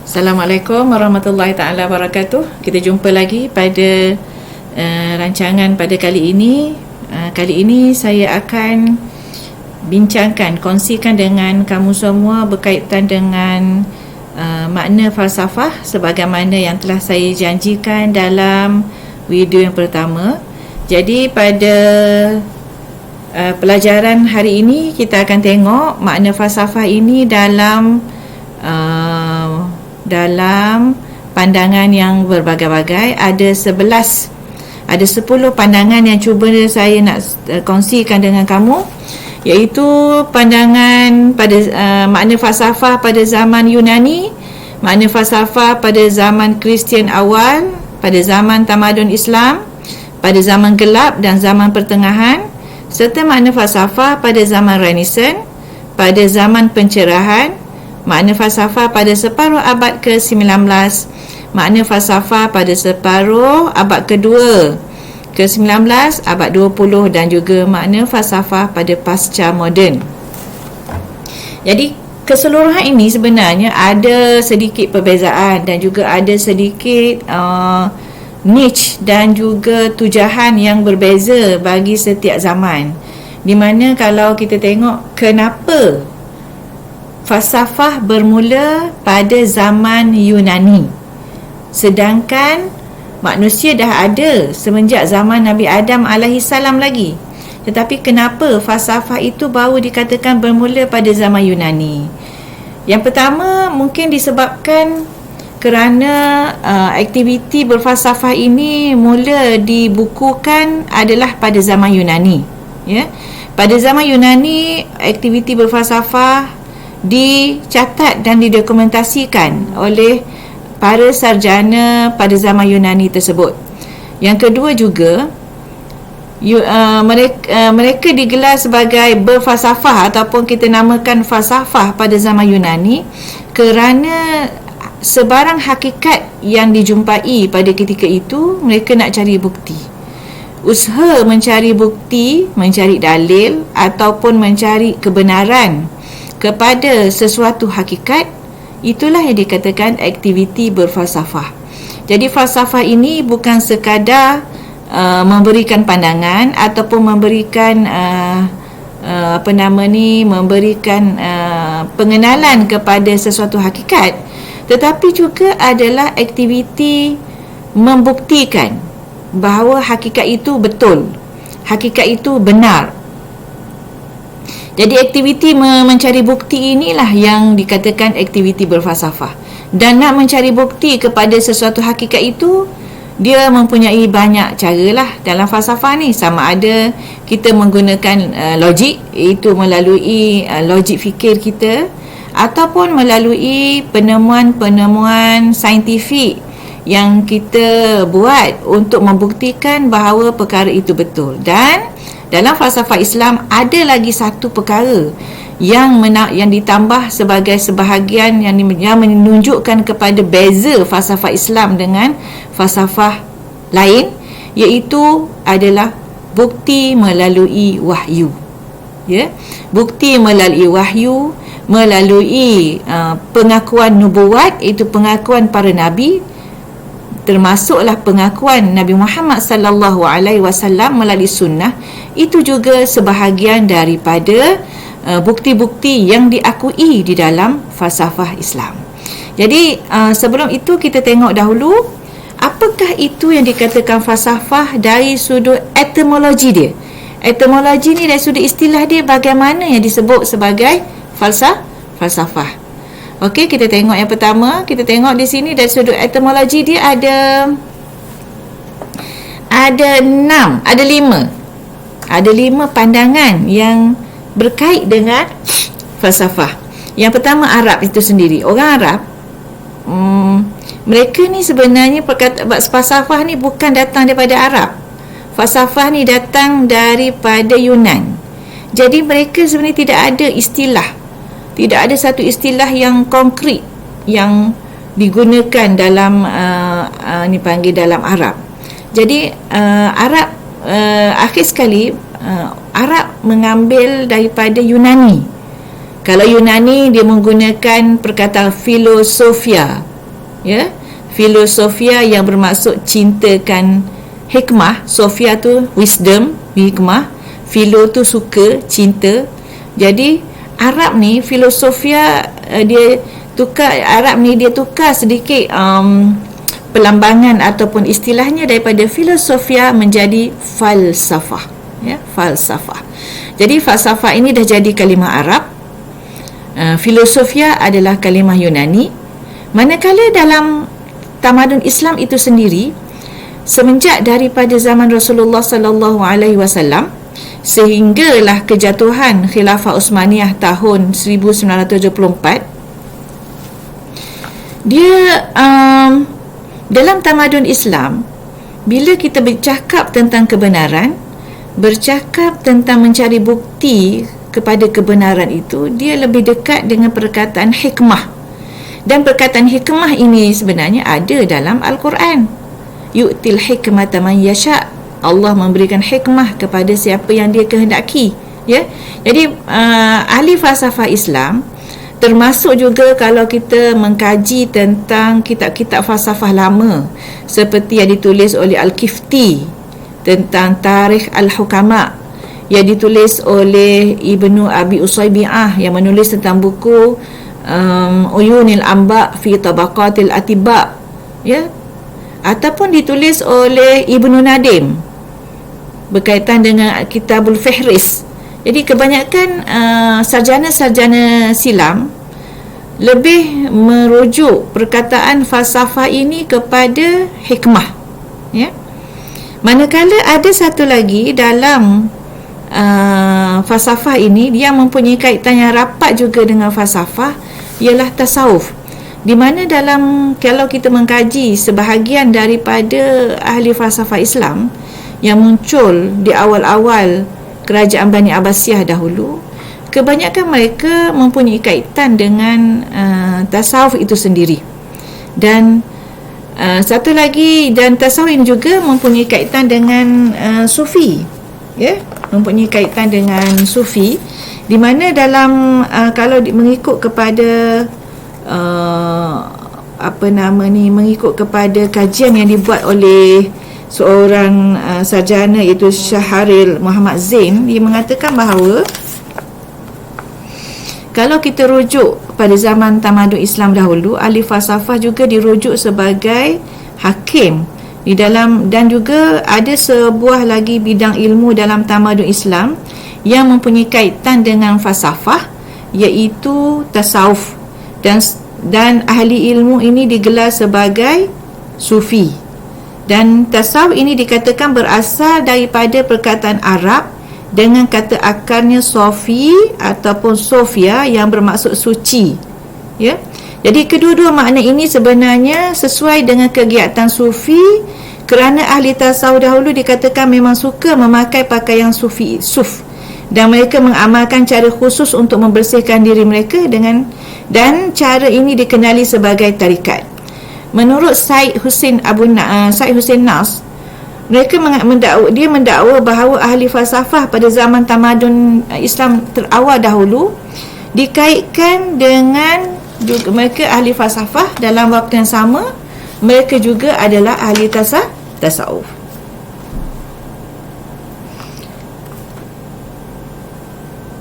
Assalamualaikum warahmatullahi taala wabarakatuh. Kita jumpa lagi pada rancangan pada kali ini. Kali ini saya akan kongsikan dengan kamu semua berkaitan dengan makna falsafah sebagaimana yang telah saya janjikan dalam video yang pertama. Jadi pada pelajaran hari ini kita akan tengok makna falsafah ini dalam pandangan yang berbagai-bagai. Ada 10 pandangan yang cuba saya nak kongsikan dengan kamu, iaitu pandangan pada makna falsafah pada zaman Yunani, makna falsafah pada zaman Kristian awal, pada zaman tamadun Islam, pada zaman gelap dan zaman pertengahan, serta makna falsafah pada zaman Renaissance, pada zaman pencerahan, makna falsafah pada separuh abad ke-19, makna falsafah pada separuh abad ke-19, abad 20 dan juga makna falsafah pada pasca moden. Jadi keseluruhan ini sebenarnya ada sedikit perbezaan dan juga ada sedikit niche dan juga tujahan yang berbeza bagi setiap zaman. Di mana kalau kita tengok kenapa falsafah bermula pada zaman Yunani, sedangkan manusia dah ada semenjak zaman Nabi Adam alaihissalam lagi. Tetapi kenapa falsafah itu baru dikatakan bermula pada zaman Yunani? Yang pertama mungkin disebabkan kerana aktiviti berfalsafah ini mula dibukukan adalah pada zaman Yunani. Ya, pada zaman Yunani aktiviti berfalsafah dicatat dan didokumentasikan oleh para sarjana pada zaman Yunani tersebut. Yang kedua juga, mereka digelar sebagai berfalsafah ataupun kita namakan falsafah pada zaman Yunani kerana sebarang hakikat yang dijumpai pada ketika itu mereka nak cari bukti. Usaha mencari bukti, mencari dalil ataupun mencari kebenaran kepada sesuatu hakikat, itulah yang dikatakan aktiviti berfalsafah. Jadi falsafah ini bukan sekadar memberikan pandangan ataupun memberikan memberikan pengenalan kepada sesuatu hakikat, tetapi juga adalah aktiviti membuktikan bahawa hakikat itu betul, hakikat itu benar. Jadi aktiviti mencari bukti inilah yang dikatakan aktiviti berfalsafah. Dan nak mencari bukti kepada sesuatu hakikat itu, dia mempunyai banyak cara lah dalam falsafah ni. Sama ada kita menggunakan logik, iaitu melalui logik fikir kita, ataupun melalui penemuan-penemuan saintifik yang kita buat untuk membuktikan bahawa perkara itu betul. Dan dalam falsafah Islam ada lagi satu perkara yang ditambah sebagai sebahagian yang menunjukkan kepada beza falsafah Islam dengan falsafah lain, iaitu adalah bukti melalui wahyu. Ya, bukti melalui wahyu, melalui pengakuan nubuat, iaitu pengakuan para nabi, termasuklah pengakuan Nabi Muhammad sallallahu alaihi wasallam melalui sunnah. Itu juga sebahagian daripada bukti-bukti yang diakui di dalam falsafah Islam. Jadi sebelum itu kita tengok dahulu apakah itu yang dikatakan falsafah dari sudut etimologi dia. Etimologi ni dari sudut istilah dia, bagaimana yang disebut sebagai falsafah. Okey, kita tengok yang pertama. Kita tengok di sini dari sudut etimologi dia ada 5 pandangan yang berkait dengan falsafah. Yang pertama, Arab itu sendiri. Orang Arab, mereka ni sebenarnya falsafah ni bukan datang daripada Arab. Falsafah ni datang daripada Yunan. Jadi mereka sebenarnya tidak ada istilah, tidak ada satu istilah yang konkret yang digunakan dalam dalam Arab. Jadi Arab akhir sekali Arab mengambil daripada Yunani. Kalau Yunani dia menggunakan perkataan filosofia, ya. Filosofia yang bermaksud cintakan hikmah. Sofia tu wisdom, hikmah. Philo tu suka, cinta. Jadi Arab ni filosofia dia tukar sedikit pelambangan ataupun istilahnya daripada filosofia menjadi falsafah, ya, falsafah. Jadi falsafah ini dah jadi kalimah Arab. Filosofia adalah kalimah Yunani. Manakala dalam tamadun Islam itu sendiri, semenjak daripada zaman Rasulullah sallallahu alaihi wasallam sehinggalah kejatuhan Khilafah Uthmaniyah tahun 1974, dia dalam tamadun Islam, bila kita bercakap tentang kebenaran, bercakap tentang mencari bukti kepada kebenaran itu, dia lebih dekat dengan perkataan hikmah. Dan perkataan hikmah ini sebenarnya ada dalam Al-Quran. Yu'til hikmata man yasha'. Allah memberikan hikmah kepada siapa yang dia kehendaki, ya. Jadi ahli falsafah Islam, termasuk juga kalau kita mengkaji tentang kitab-kitab falsafah lama seperti yang ditulis oleh Al-Kifti tentang Tarikh Al-Hukama, yang ditulis oleh Ibnu Abi Usaybi'ah yang menulis tentang buku Uyunil Amba fi Tabaqatil Atiba, ya, ataupun ditulis oleh Ibnu Nadim berkaitan dengan Kitabul Fihris. Jadi kebanyakan sarjana-sarjana silam lebih merujuk perkataan falsafah ini kepada hikmah, ya. Manakala ada satu lagi dalam falsafah ini yang mempunyai kaitan yang rapat juga dengan falsafah, ialah tasawuf, di mana dalam, kalau kita mengkaji sebahagian daripada ahli falsafah Islam yang muncul di awal-awal kerajaan Bani Abbasiyah dahulu, kebanyakan mereka mempunyai kaitan dengan tasawuf itu sendiri. Dan satu lagi, dan tasawuf ini juga mempunyai kaitan dengan sufi, ya, mempunyai kaitan dengan sufi, di mana dalam kalau mengikut kepada mengikut kepada kajian yang dibuat oleh seorang sarjana, iaitu Syahril Muhammad Zain, dia mengatakan bahawa kalau kita rujuk pada zaman tamadun Islam dahulu, ahli falsafah juga dirujuk sebagai hakim di dalam, dan juga ada sebuah lagi bidang ilmu dalam tamadun Islam yang mempunyai kaitan dengan falsafah, iaitu tasawuf, dan ahli ilmu ini digelar sebagai sufi. Dan tasawuf ini dikatakan berasal daripada perkataan Arab dengan kata akarnya sofi ataupun sofia yang bermaksud suci, ya. Jadi kedua-dua makna ini sebenarnya sesuai dengan kegiatan sufi, kerana ahli tasawuf dahulu dikatakan memang suka memakai pakaian suf, dan mereka mengamalkan cara khusus untuk membersihkan diri mereka dan cara ini dikenali sebagai tarikat. Menurut Said Hussein Nas, mereka mendakwa bahawa ahli falsafah pada zaman tamadun Islam terawal dahulu dikaitkan dengan juga mereka ahli falsafah, dalam waktu yang sama mereka juga adalah ahli tasawuf.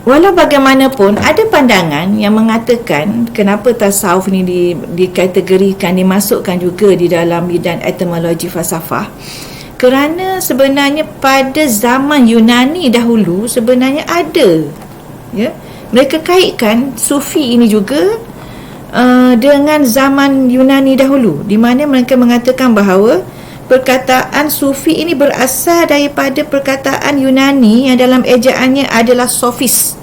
Walau bagaimanapun, ada pandangan yang mengatakan kenapa tasawuf ni dikategorikan, dimasukkan juga di dalam bidang etimologi falsafah, kerana sebenarnya pada zaman Yunani dahulu sebenarnya ada, ya, mereka kaitkan sufi ini juga dengan zaman Yunani dahulu, di mana mereka mengatakan bahawa perkataan sufi ini berasal daripada perkataan Yunani yang dalam ejaannya adalah sofis.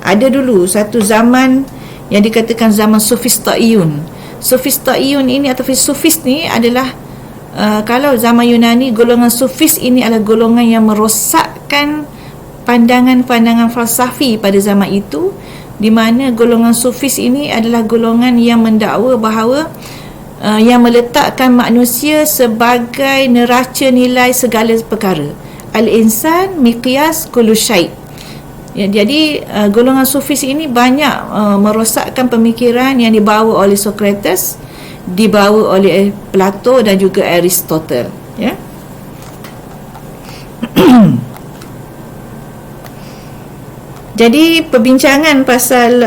Ada dulu satu zaman yang dikatakan zaman Sufista'iyun. Sufista'iyun ini atau sufis ni adalah kalau zaman Yunani, golongan sufis ini adalah golongan yang merosakkan pandangan-pandangan falsafi pada zaman itu, di mana golongan sufis ini adalah golongan yang mendakwa bahawa yang meletakkan manusia sebagai neraca nilai segala perkara. Al-insan miqyas kullu syai'. Ya, jadi golongan sufis ini banyak merosakkan pemikiran yang dibawa oleh Socrates, dibawa oleh Plato dan juga Aristotle, ya. Jadi perbincangan pasal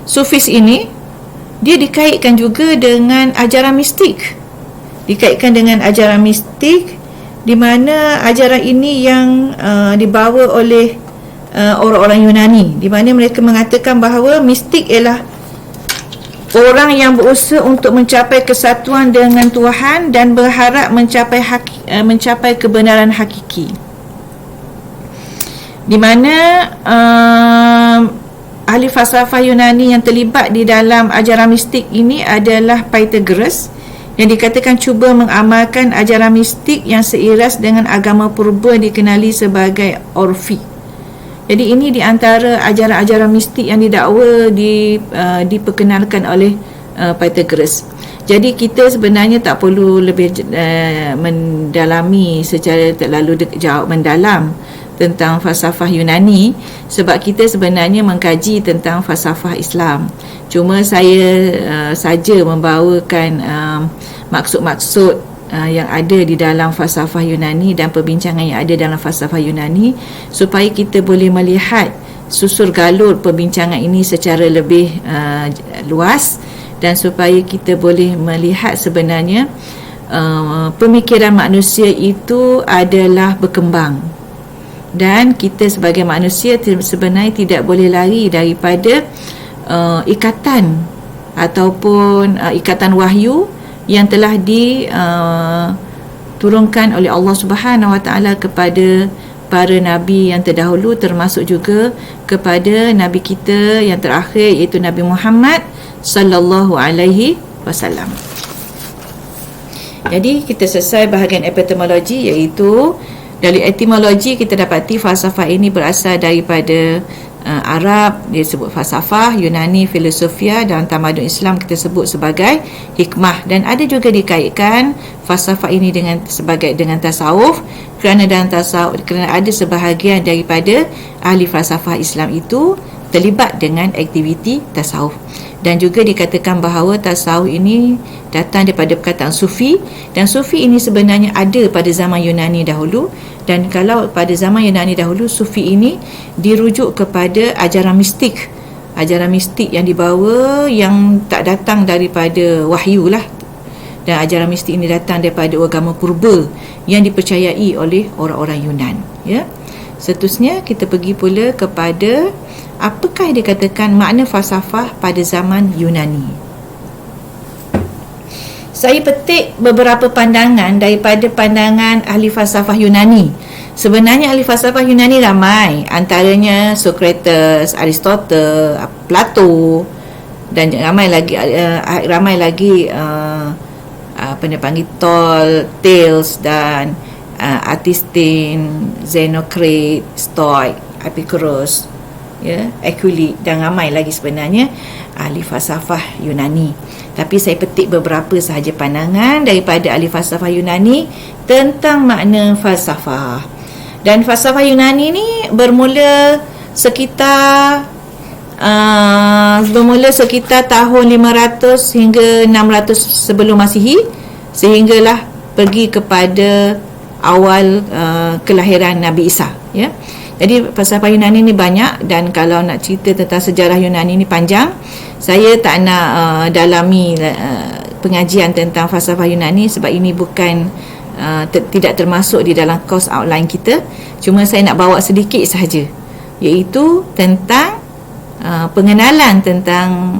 Sufis ini, dia dikaitkan juga dengan ajaran mistik. Dikaitkan dengan ajaran mistik, di mana ajaran ini yang dibawa oleh orang-orang Yunani, di mana mereka mengatakan bahawa mistik ialah orang yang berusaha untuk mencapai kesatuan dengan Tuhan dan berharap mencapai kebenaran hakiki. Di mana ahli falsafah Yunani yang terlibat di dalam ajaran mistik ini adalah Pythagoras, yang dikatakan cuba mengamalkan ajaran mistik yang seiras dengan agama purba dikenali sebagai Orfi. Jadi ini di antara ajaran-ajaran mistik yang didakwa diperkenalkan oleh Pythagoras. Jadi kita sebenarnya tak perlu lebih mendalami secara terlalu jauh mendalam tentang falsafah Yunani, sebab kita sebenarnya mengkaji tentang falsafah Islam. Cuma saya saja membawakan maksud-maksud yang ada di dalam falsafah Yunani dan perbincangan yang ada dalam falsafah Yunani, supaya kita boleh melihat susur galur perbincangan ini secara lebih luas, dan supaya kita boleh melihat sebenarnya pemikiran manusia itu adalah berkembang, dan kita sebagai manusia sebenarnya tidak boleh lari daripada ikatan ataupun ikatan wahyu yang telah diturunkan oleh Allah Subhanahu Wa Taala kepada para nabi yang terdahulu, termasuk juga kepada nabi kita yang terakhir, iaitu Nabi Muhammad sallallahu alaihi wasallam. Jadi kita selesai bahagian epistemologi, iaitu dari etimologi kita dapati falsafah ini berasal daripada Arab, dia sebut falsafah, Yunani filosofia, dan tamadun Islam kita sebut sebagai hikmah. Dan ada juga dikaitkan falsafah ini dengan tasawuf, kerana ada sebahagian daripada ahli falsafah Islam itu terlibat dengan aktiviti tasawuf. Dan juga dikatakan bahawa tasawuf ini datang daripada perkataan sufi, dan sufi ini sebenarnya ada pada zaman Yunani dahulu. Dan kalau pada zaman Yunani dahulu, sufi ini dirujuk kepada ajaran mistik yang dibawa, yang tak datang daripada wahyu lah. Dan ajaran mistik ini datang daripada agama purba yang dipercayai oleh orang-orang Yunan, ya. Seterusnya kita pergi pula kepada apakah yang dikatakan makna falsafah pada zaman Yunani. Saya petik beberapa pandangan daripada pandangan ahli falsafah Yunani. Sebenarnya ahli falsafah Yunani ramai, antaranya Socrates, Aristotle, Plato, dan ramai lagi apa dia panggil, Thales dan Aristotane, Xenocrate, Stoic, Epicurus, ya, Aquilid, dan ramai lagi sebenarnya ahli falsafah Yunani. Tapi saya petik beberapa sahaja pandangan daripada ahli falsafah Yunani tentang makna falsafah. Dan falsafah Yunani ni bermula sekitar tahun 500 hingga 600 sebelum Masihi, sehinggalah pergi kepada awal kelahiran Nabi Isa, ya. Jadi falsafah Yunani ni banyak, dan kalau nak cerita tentang sejarah Yunani ni panjang. Saya tak nak dalami pengajian tentang falsafah Yunani, sebab ini bukan tidak termasuk di dalam kos outline kita. Cuma saya nak bawa sedikit sahaja, iaitu tentang pengenalan tentang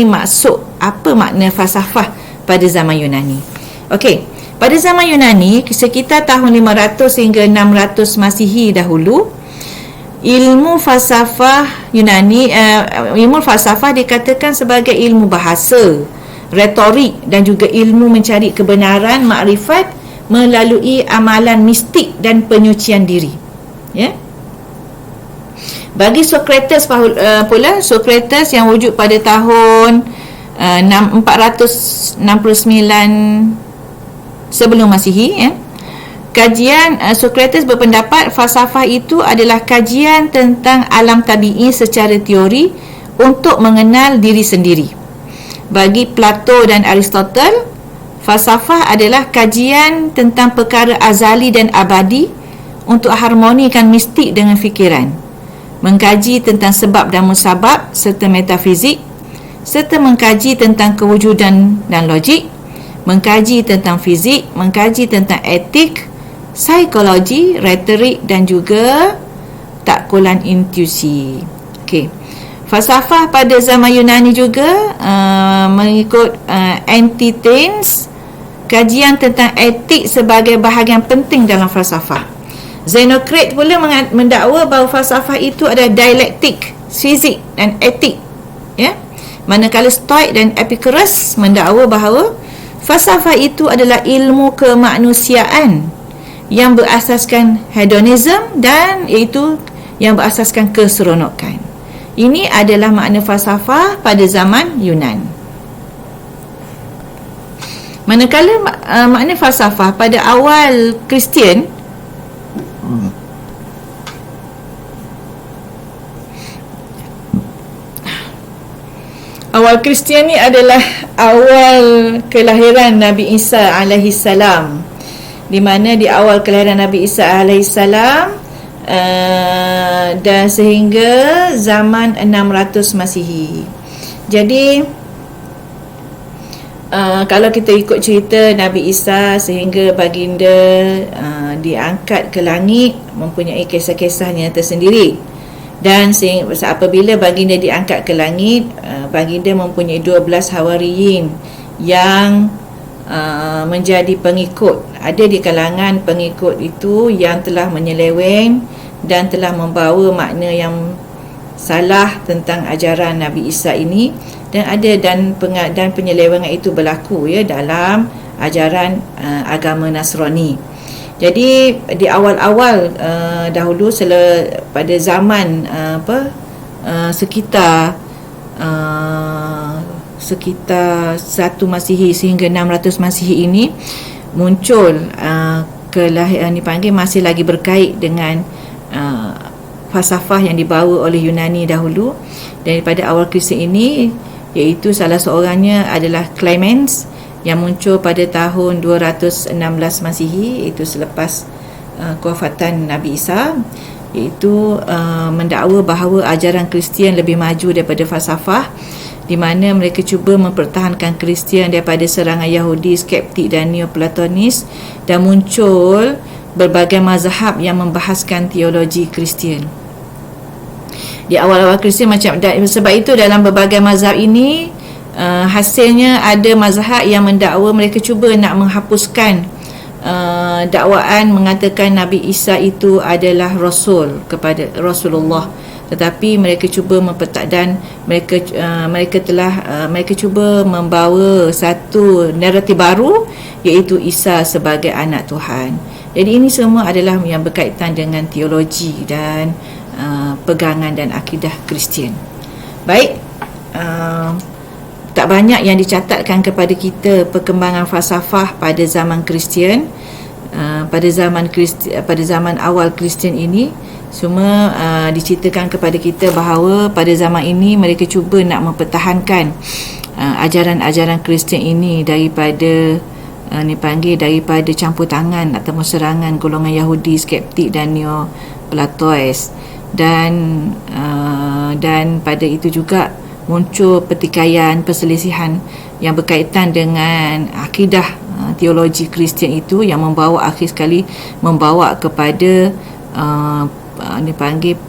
maksud apa makna falsafah pada zaman Yunani. Okey, pada zaman Yunani sekitar tahun 500 hingga 600 Masihi dahulu, ilmu falsafah Yunani, ilmu falsafah dikatakan sebagai ilmu bahasa, retorik, dan juga ilmu mencari kebenaran, makrifat melalui amalan mistik dan penyucian diri, ya. Bagi Socrates pula, Socrates yang wujud pada tahun 469 sebelum Masihi, ya. Kajian Socrates berpendapat falsafah itu adalah kajian tentang alam tabi'i secara teori untuk mengenal diri sendiri. Bagi Plato dan Aristotle, falsafah adalah kajian tentang perkara azali dan abadi untuk harmonikan mistik dengan fikiran, mengkaji tentang sebab dan musabab serta metafizik, serta mengkaji tentang kewujudan dan logik, mengkaji tentang fizik, mengkaji tentang etik, psikologi, retorik dan juga takkulan intuisi. Okey. Falsafah pada zaman Yunani juga mengikut Antisthenes, kajian tentang etik sebagai bahagian penting dalam falsafah. Xenocrates pula mendakwa bahawa falsafah itu adalah dialektik, fizik dan etik, ya. Manakala Stoik dan Epicurus mendakwa bahawa falsafah itu adalah ilmu kemanusiaan yang berasaskan hedonism dan iaitu yang berasaskan keseronokan. Ini adalah makna falsafah pada zaman Yunan. Manakala makna falsafah pada awal Kristian, awal Kristian ni adalah awal kelahiran Nabi Isa alaihi salam, di mana di awal kelahiran Nabi Isa alaihi salam dan sehingga zaman 600 Masihi. Jadi kalau kita ikut cerita Nabi Isa sehingga baginda diangkat ke langit, mempunyai kisah-kisahnya tersendiri. Dan apabila baginda diangkat ke langit, baginda mempunyai 12 hawariyin yang menjadi pengikut. Ada di kalangan pengikut itu yang telah menyeleweng dan telah membawa makna yang salah tentang ajaran Nabi Isa ini, dan ada dan penyelewengan itu berlaku, ya, dalam ajaran agama Nasrani. Jadi di awal-awal dahulu pada zaman sekitar 1 Masihi sehingga 600 Masihi ini muncul kelahiran dipanggil masih lagi berkait dengan falsafah yang dibawa oleh Yunani dahulu. Daripada awal Kristian ini, iaitu salah seorangnya adalah Clemens yang muncul pada tahun 216 Masihi, iaitu selepas kewafatan Nabi Isa, iaitu mendakwa bahawa ajaran Kristian lebih maju daripada falsafah, di mana mereka cuba mempertahankan Kristian daripada serangan Yahudi, skeptik dan Neoplatonis, dan muncul berbagai mazhab yang membahaskan teologi Kristian. Di awal-awal Kristian sebab itu dalam berbagai mazhab ini hasilnya ada mazhab yang mendakwa mereka cuba nak menghapuskan dakwaan mengatakan Nabi Isa itu adalah rasul kepada Rasulullah, tetapi mereka cuba dan mereka cuba membawa satu naratif baru, iaitu Isa sebagai anak Tuhan. Jadi ini semua adalah yang berkaitan dengan teologi dan pegangan dan akidah Kristian. Baik, tak banyak yang dicatatkan kepada kita perkembangan falsafah pada zaman Kristian. Pada zaman awal Kristian ini, semua diceritakan kepada kita bahawa pada zaman ini mereka cuba nak mempertahankan ajaran-ajaran Kristian ini daripada daripada campur tangan atau serangan golongan Yahudi, skeptik dan Neoplatois. Dan pada itu juga muncul pertikaian, perselisihan yang berkaitan dengan akidah teologi Kristian itu, yang akhir sekali membawa kepada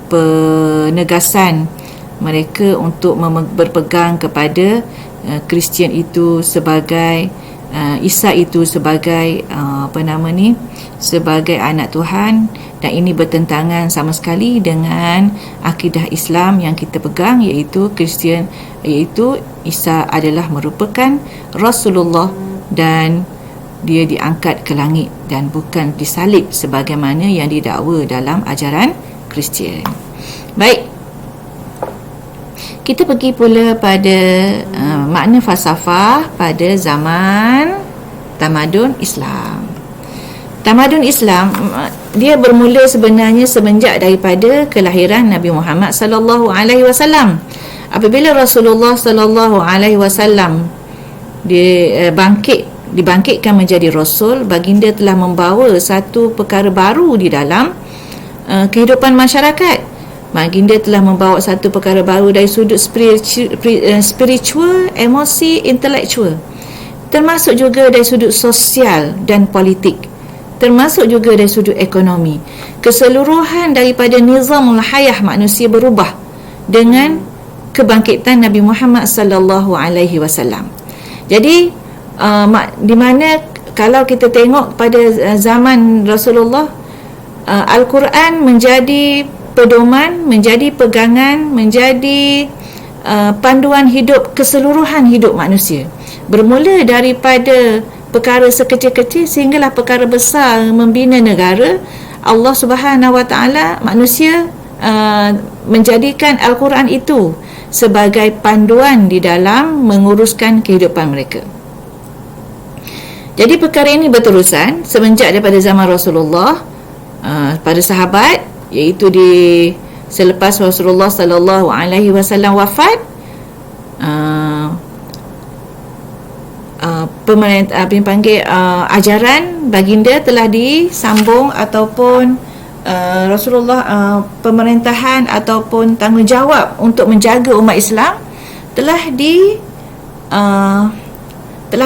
penegasan mereka untuk berpegang kepada Kristian itu sebagai Isa itu sebagai sebagai anak Tuhan, dan ini bertentangan sama sekali dengan akidah Islam yang kita pegang, iaitu Kristian, iaitu Isa adalah merupakan Rasulullah dan dia diangkat ke langit dan bukan disalib sebagaimana yang didakwa dalam ajaran Kristian. Baik, kita pergi pula pada makna falsafah pada zaman tamadun Islam. Tamadun Islam dia bermula sebenarnya semenjak daripada kelahiran Nabi Muhammad sallallahu alaihi wasallam. Apabila Rasulullah sallallahu alaihi wasallam dibangkitkan menjadi rasul, baginda telah membawa satu perkara baru di dalam kehidupan masyarakat. Baginda telah membawa satu perkara baru dari sudut spiritual, emosi, intelektual, termasuk juga dari sudut sosial dan politik, termasuk juga dari sudut ekonomi. Keseluruhan daripada nizamul hayah manusia berubah dengan kebangkitan Nabi Muhammad sallallahu alaihi wasallam. Jadi di mana kalau kita tengok pada zaman Rasulullah, Al-Quran menjadi pedoman, menjadi pegangan, menjadi panduan hidup, keseluruhan hidup manusia. Bermula daripada perkara sekecil-kecil sehinggalah perkara besar membina negara. Allah Subhanahu Wa Taala, manusia menjadikan Al-Quran itu sebagai panduan di dalam menguruskan kehidupan mereka. Jadi perkara ini berterusan semenjak daripada zaman Rasulullah, pada sahabat, iaitu selepas Rasulullah sallallahu alaihi wasallam wafat, ajaran baginda telah disambung, ataupun Rasulullah pemerintahan ataupun tanggungjawab untuk menjaga umat Islam telah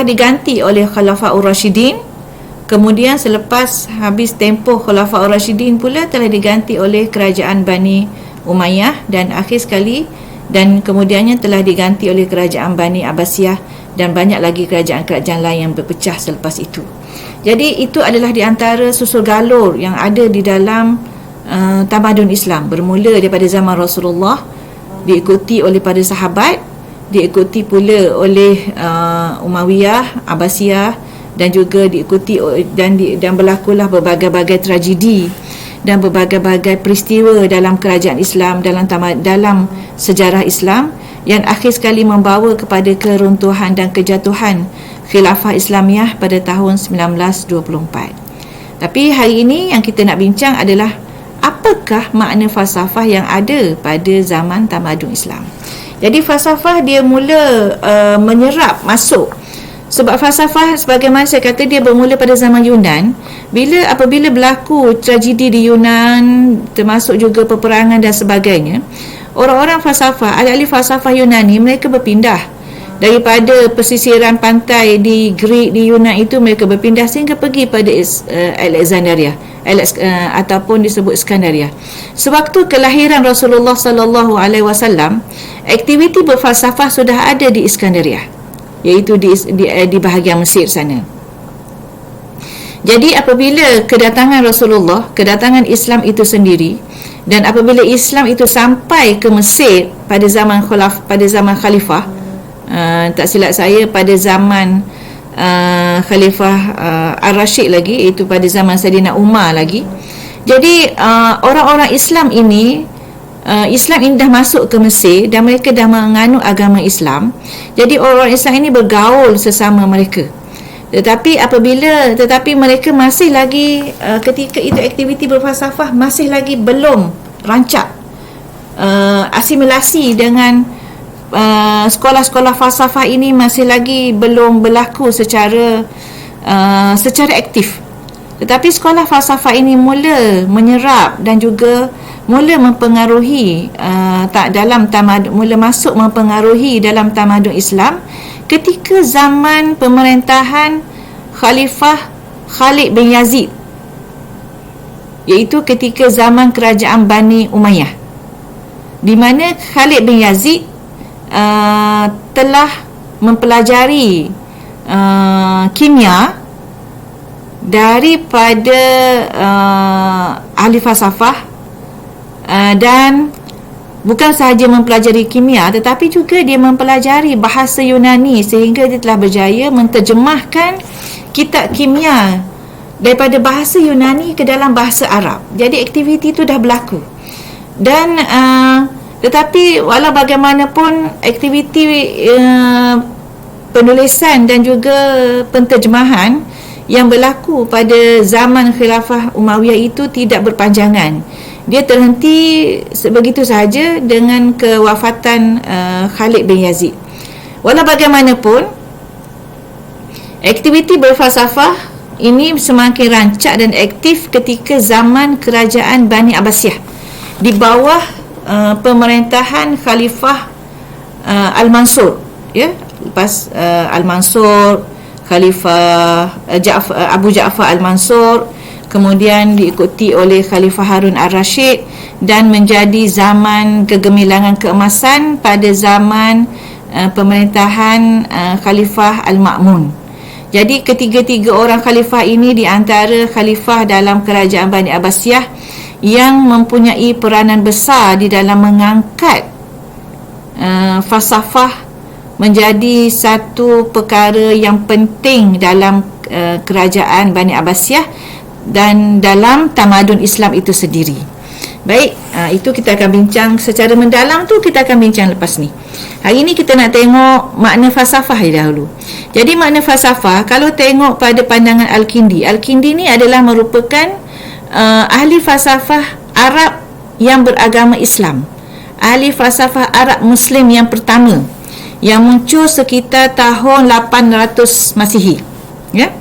diganti oleh Khulafaur Rasyidin. Kemudian selepas habis tempoh Khulafaur Rasyidin pula telah diganti oleh kerajaan Bani Umayyah, dan akhir sekali dan kemudiannya telah diganti oleh kerajaan Bani Abbasiyah, dan banyak lagi kerajaan-kerajaan lain yang berpecah selepas itu. Jadi itu adalah di antara susul galur yang ada di dalam tamadun Islam, bermula daripada zaman Rasulullah, diikuti oleh para sahabat, diikuti pula oleh Umayyah, Abbasiyah, dan juga diikuti dan berlakulah berbagai-bagai tragedi dan berbagai-bagai peristiwa dalam kerajaan Islam, dalam sejarah Islam, yang akhir sekali membawa kepada keruntuhan dan kejatuhan Khilafah Islamiyah pada tahun 1924. Tapi hari ini yang kita nak bincang adalah apakah makna falsafah yang ada pada zaman tamadun Islam. Jadi falsafah dia mula menyerap masuk. Sebab falsafah, sebagaimana saya kata, dia bermula pada zaman Yunan. Apabila berlaku tragedi di Yunan, termasuk juga peperangan dan sebagainya, orang-orang falsafah, ahli falsafah Yunani, mereka berpindah daripada pesisiran pantai di Greek, di Yunan itu, mereka berpindah sehingga pergi pada Alexandria, ataupun disebut Iskandaria. Sewaktu kelahiran Rasulullah sallallahu alaihi wasallam, aktiviti berfalsafah sudah ada di Iskandaria, iaitu di bahagian Mesir sana. Jadi apabila kedatangan Rasulullah, kedatangan Islam itu sendiri, dan apabila Islam itu sampai ke Mesir pada zaman khalifah, tak silap saya pada zaman Khalifah Ar-Rashid lagi, iaitu pada zaman Saidina Umar lagi. Jadi orang-orang Islam ini dah masuk ke Mesir dan mereka dah menganut agama Islam. Jadi orang Islam ini bergaul sesama mereka. Tetapi mereka masih lagi ketika itu aktiviti berfalsafah masih lagi belum rancak asimilasi dengan sekolah-sekolah falsafah ini, masih lagi belum berlaku secara aktif. Tetapi sekolah falsafah ini mula menyerap dan juga mula mempengaruhi mula masuk mempengaruhi dalam tamadun Islam ketika zaman pemerintahan Khalifah Khalid bin Yazid, iaitu ketika zaman kerajaan Bani Umayyah, di mana Khalid bin Yazid telah mempelajari kimia daripada ahli falsafah, dan bukan sahaja mempelajari kimia, tetapi juga dia mempelajari bahasa Yunani, sehingga dia telah berjaya menterjemahkan kitab kimia daripada bahasa Yunani ke dalam bahasa Arab. Jadi aktiviti itu dah berlaku. Dan tetapi walau bagaimanapun aktiviti penulisan dan juga penterjemahan yang berlaku pada zaman Khilafah Umayyah itu tidak berpanjangan. Dia terhenti begitu sahaja dengan kewafatan Khalid bin Yazid. Walau bagaimanapun, aktiviti berfalsafah ini semakin rancak dan aktif ketika zaman kerajaan Bani Abbasiyah di bawah pemerintahan Khalifah Al-Mansur, ya. Lepas Al-Mansur, Khalifah Abu Ja'far Al-Mansur, kemudian diikuti oleh Khalifah Harun Ar-Rashid, dan menjadi zaman kegemilangan keemasan pada zaman pemerintahan Khalifah Al-Ma'mun. Jadi ketiga-tiga orang khalifah ini di antara khalifah dalam kerajaan Bani Abbasiyah yang mempunyai peranan besar di dalam mengangkat falsafah menjadi satu perkara yang penting dalam kerajaan Bani Abbasiyah dan dalam tamadun Islam itu sendiri. Baik, itu kita akan bincang secara mendalam tu, kita akan bincang lepas ni. Hari ni kita nak tengok makna falsafah dahulu. Jadi makna falsafah, kalau tengok pada pandangan Al-Kindi, Al-Kindi ni adalah merupakan ahli falsafah Arab yang beragama Islam, ahli falsafah Arab Muslim yang pertama, yang muncul sekitar tahun 800 Masihi, ya.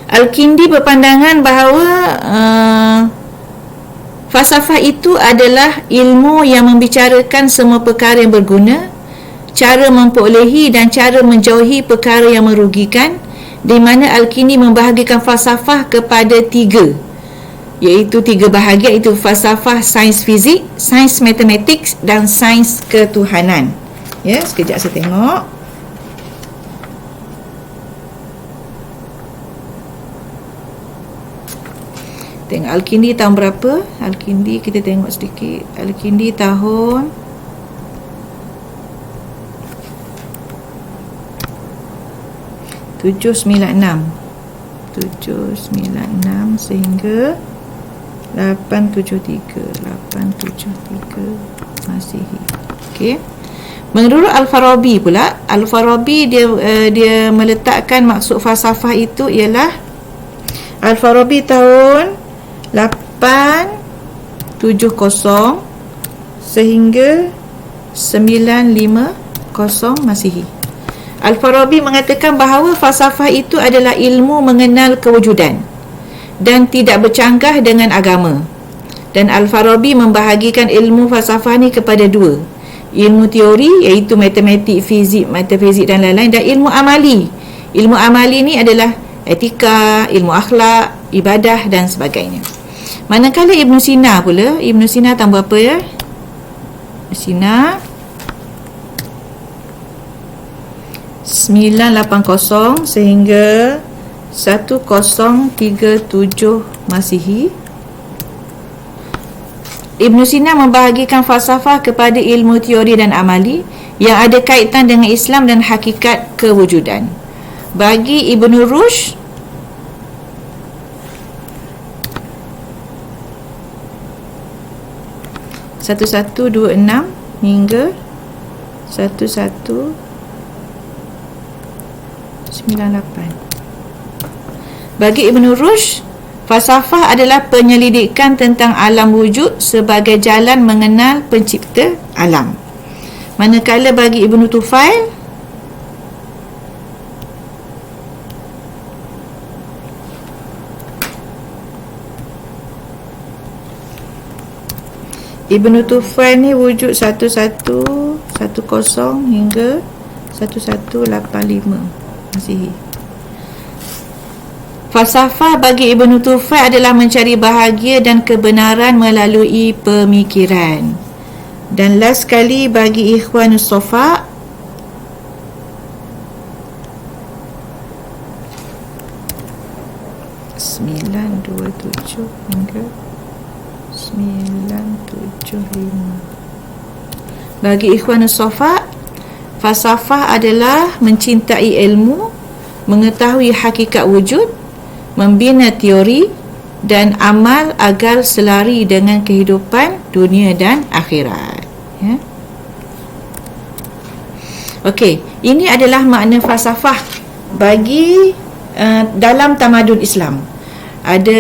Al-Kindi berpandangan bahawa falsafah itu adalah ilmu yang membicarakan semua perkara yang berguna, cara memperolehi dan cara menjauhi perkara yang merugikan, di mana Al-Kindi membahagikan falsafah kepada tiga, iaitu tiga bahagian, iaitu falsafah sains fizik, sains matematik dan sains ketuhanan. Ya, sekejap saya tengok. Tengok Al-Kindi tahun berapa? Al-Kindi kita tengok sedikit. Al-Kindi tahun 796 sehingga 873 Masihi. Okey. Menurut Al-Farabi pula, Al-Farabi dia meletakkan maksud falsafah itu ialah Al-Farabi tahun 870 sehingga 950 Masihi. Al-Farabi mengatakan bahawa falsafah itu adalah ilmu mengenal kewujudan dan tidak bercanggah dengan agama. Dan Al-Farabi membahagikan ilmu falsafah ni kepada dua, ilmu teori iaitu matematik, fizik, metafizik dan lain-lain, dan ilmu amali. Ilmu amali ni adalah etika, ilmu akhlak, ibadah dan sebagainya. Manakala Ibn Sina pula, Ibn Sina tahun berapa ya? Ibn Sina 980 sehingga 1037 Masihi. Ibn Sina membahagikan falsafah kepada ilmu teori dan amali yang ada kaitan dengan Islam dan hakikat kewujudan. Bagi Ibn Rushd, satu 1126 hingga 1198. Bagi Ibn Rushd, falsafah adalah penyelidikan tentang alam wujud sebagai jalan mengenal pencipta alam. Manakala bagi Ibn Tufail, Ibn Tufail ni wujud 1110 hingga 1185 Masihi. Falsafah bagi Ibn Tufail adalah mencari bahagia dan kebenaran melalui pemikiran. Dan last sekali bagi Ikhwanus Safa, hingga 975. Bagi Ikhwanus Safa, falsafah adalah mencintai ilmu, mengetahui hakikat wujud, membina teori dan amal agar selari dengan kehidupan dunia dan akhirat. Ya. Okey, ini adalah makna falsafah bagi dalam tamadun Islam.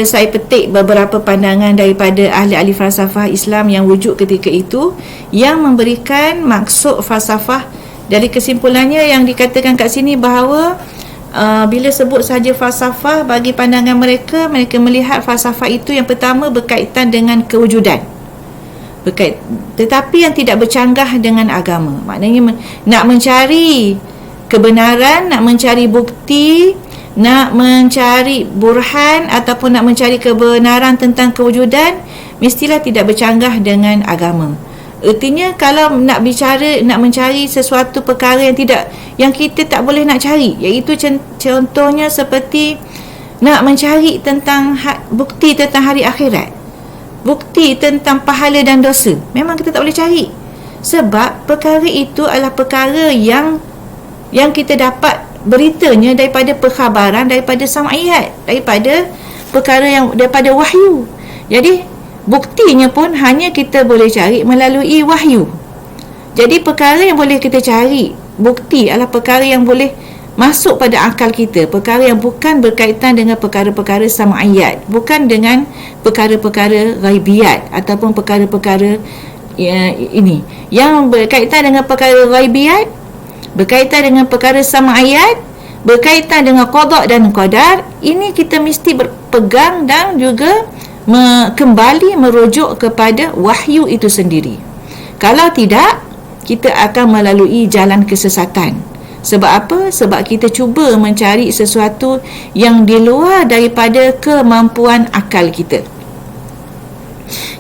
saya petik beberapa pandangan daripada ahli-ahli falsafah Islam yang wujud ketika itu, yang memberikan maksud falsafah. Dari kesimpulannya yang dikatakan kat sini bahawa bila sebut saja falsafah, bagi pandangan mereka melihat falsafah itu yang pertama berkaitan dengan kewujudan, tetapi yang tidak bercanggah dengan agama. Maknanya nak mencari kebenaran, nak mencari bukti, nak mencari burhan ataupun nak mencari kebenaran tentang kewujudan, mestilah tidak bercanggah dengan agama. Artinya kalau nak mencari sesuatu perkara yang kita tak boleh nak cari, iaitu contohnya seperti nak mencari tentang bukti tentang hari akhirat, bukti tentang pahala dan dosa, memang kita tak boleh cari, sebab perkara itu adalah perkara yang kita dapat beritanya daripada perkhabaran, daripada sam'iyat, daripada perkara daripada wahyu. Jadi buktinya pun hanya kita boleh cari melalui wahyu. Jadi perkara yang boleh kita cari bukti adalah perkara yang boleh masuk pada akal kita, perkara yang bukan berkaitan dengan perkara-perkara sam'iyat, bukan dengan perkara-perkara ghaibiyat ataupun perkara-perkara ini yang berkaitan dengan perkara ghaibiyat, berkaitan dengan perkara sam'iyat, berkaitan dengan qada dan qadar. Ini kita mesti berpegang dan juga kembali merujuk kepada wahyu itu sendiri. Kalau tidak, kita akan melalui jalan kesesatan. Sebab apa? Sebab kita cuba mencari sesuatu yang di luar daripada kemampuan akal kita.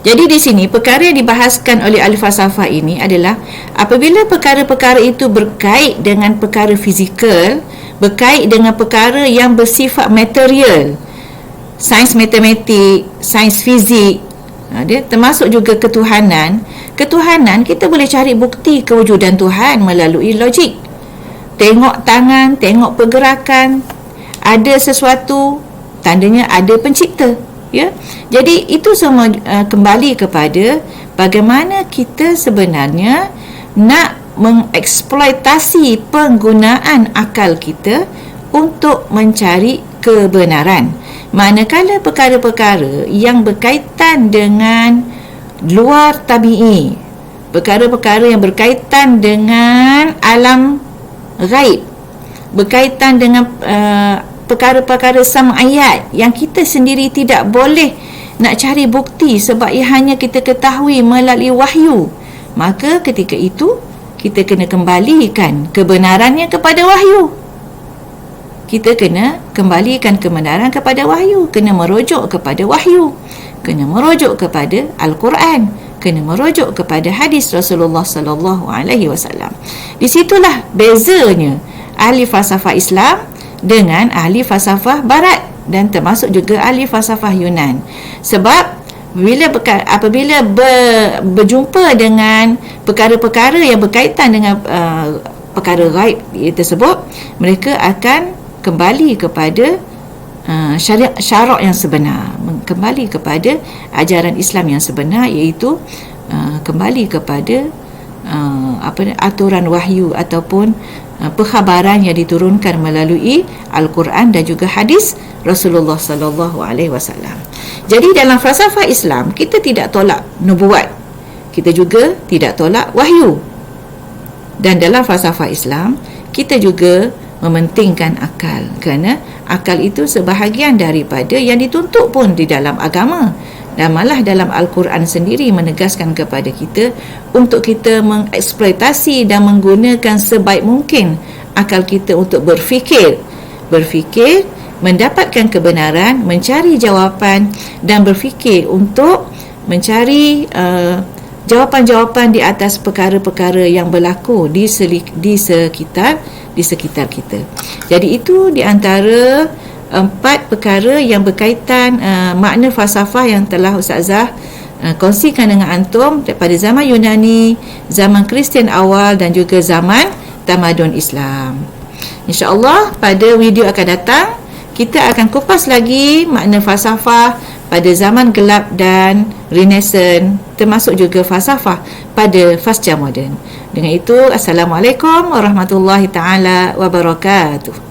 Jadi di sini perkara yang dibahaskan oleh ahli falsafah ini adalah apabila perkara-perkara itu berkait dengan perkara fizikal, berkait dengan perkara yang bersifat material, sains matematik, sains fizik, dia termasuk juga ketuhanan. Ketuhanan kita boleh cari bukti kewujudan Tuhan melalui logik. Tengok tangan, tengok pergerakan, ada sesuatu, tandanya ada pencipta, ya. Jadi itu semua kembali kepada bagaimana kita sebenarnya nak mengeksploitasi penggunaan akal kita untuk mencari kebenaran. Manakala perkara-perkara yang berkaitan dengan luar tabi'i, perkara-perkara yang berkaitan dengan alam ghaib, berkaitan dengan perkara-perkara sam'iyat yang kita sendiri tidak boleh nak cari bukti sebab ia hanya kita ketahui melalui wahyu, maka ketika itu kita kena kembalikan kebenarannya kepada wahyu. Kita kena kembalikan kebenaran kepada wahyu, kena merujuk kepada wahyu, kena merujuk kepada Al-Quran, kena merujuk kepada hadis Rasulullah sallallahu alaihi wasallam. Di situlah bezanya ahli falsafah Islam dengan ahli falsafah barat dan termasuk juga ahli falsafah Yunan. Sebab apabila berjumpa dengan perkara-perkara yang berkaitan dengan perkara ghaib tersebut, mereka akan kembali kepada syarak yang sebenar, kembali kepada ajaran Islam yang sebenar, iaitu kembali kepada aturan wahyu ataupun perkhabaran yang diturunkan melalui Al-Quran dan juga hadis Rasulullah sallallahu alaihi wasallam. Jadi dalam falsafah Islam, kita tidak tolak nubuat, kita juga tidak tolak wahyu. Dan dalam falsafah Islam, kita juga mementingkan akal, kerana akal itu sebahagian daripada yang dituntut pun di dalam agama, dan malah dalam Al-Quran sendiri menegaskan kepada kita untuk kita mengeksploitasi dan menggunakan sebaik mungkin akal kita untuk berfikir, mendapatkan kebenaran, mencari jawapan, dan berfikir untuk mencari jawapan-jawapan di atas perkara-perkara yang berlaku di sekitar kita. Jadi itu di antara 4 perkara yang berkaitan makna falsafah yang telah Ustazah kongsikan dengan antum daripada zaman Yunani, zaman Kristian awal dan juga zaman tamadun Islam. InsyaAllah pada video akan datang kita akan kupas lagi makna falsafah pada zaman gelap dan Renaissance, termasuk juga falsafah pada fasa moden. Dengan itu, Assalamualaikum warahmatullahi taala wabarakatuh.